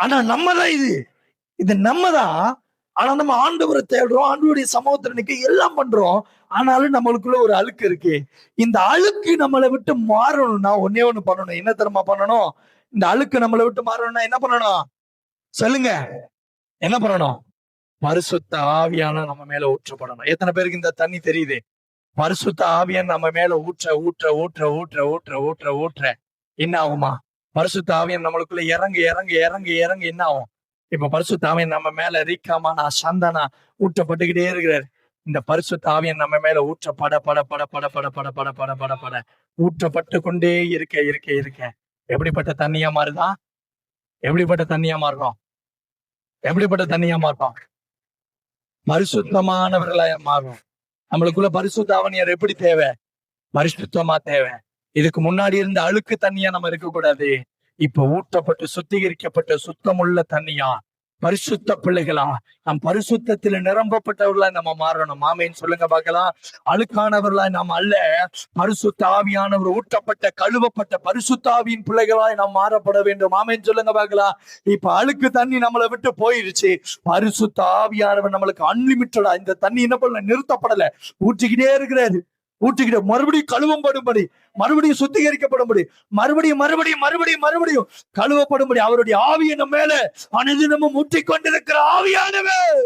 ஆனா நம்ம தான் இது நம்ம தான். ஆனா நம்ம ஆண்டவரை தேடுறோம், ஆண்டவருடைய சமூகத்துல நிக்க எல்லாம் பண்றோம். ஆனாலும் நம்மளுக்குள்ள ஒரு அழுக்கு இருக்கு. இந்த அழுக்கு நம்மளை விட்டு மாறணும்னா ஒன்னே ஒண்ணு பண்ணணும். என்ன தெரியுமா பண்ணணும்? இந்த அழுக்கு நம்மளை விட்டு மாறணும்னா என்ன பண்ணணும்? சொல்லுங்க. என்ன பண்ணணும்? பரிசுத்த ஆவியான நம்ம மேல ஊற்றப்படணும். எத்தனை பேருக்கு இந்த தண்ணி தெரியுது? பரிசுத்த ஆவியான் நம்ம மேல ஊற்ற ஊற்ற ஊற்ற ஊற்ற ஊற்ற ஊற்ற ஊற்ற என்ன ஆகுமா? பரிசுத்த ஆவியான் நம்மளுக்குள்ள இறங்கு இறங்கு இறங்கு இறங்கு என்ன ஆகும்? இப்ப பரிசுத்த ஆவியான் நம்ம மேல ரீக்காமானா சந்தானா ஊற்றப்பட்டுக்கிட்டே இருக்கிறார். இந்த பரிசுத்த ஆவியான் நம்ம மேல ஊற்ற பட பட பட பட பட பட பட பட பட பட ஊற்றப்பட்டு கொண்டே இருக்க இருக்க இருக்க எப்படிப்பட்ட தண்ணியா மாறுதா? எப்படிப்பட்ட தண்ணியா மாறுறோம்? எப்படிப்பட்ட தண்ணியா மாறுறோம்? பரிசுத்தமானவர்களா மாறும். நம்மளுக்குள்ள பரிசுத்த ஆவியார் எப்படி தேவை? பரிசுத்தமா தேவை. இதுக்கு முன்னாடி இருந்த அழுக்கு தண்ணியா நம்ம இருக்கக்கூடாது. இப்ப ஊற்றப்பட்டு சுத்திகரிக்கப்பட்ட சுத்தமுள்ள தண்ணியா, பரிசுத்த பிள்ளைகளா, நம் பரிசுத்தத்துல நிரம்பப்பட்டவர்களா நம்ம மாறணும். ஆமென் சொல்லுங்க பார்க்கலாம். அழுக்கானவர்களா நாம் அல்ல, பரிசுத்த ஆவியானவர் ஊற்றப்பட்ட கழுவப்பட்ட பரிசுத்த ஆவியின் பிள்ளைகளாய் நாம் மாறப்பட வேண்டும். ஆமென் சொல்லுங்க பார்க்கலாம். இப்ப அழுக்கு தண்ணி நம்மளை விட்டு போயிருச்சு. பரிசுத்த ஆவியானவர் நம்மளுக்கு அன்லிமிட்டடா இந்த தண்ணி என்ன பண்ணல, நிறுத்தப்படல, ஊற்றிக்கிட்டே இருக்கிறாரு. ஊற்றிக்கிட்ட மறுபடியும் கழுவப்படும்படி, மறுபடியும் சுத்திகரிக்கப்படும்படி, மறுபடியும் மறுபடியும் மறுபடியும் மறுபடியும் கழுவப்படும்படி அவருடைய ஆவியை நம்ம மேல அனுதினமும் ஊற்றிக் கொண்டிருக்கிற ஆவியானவர்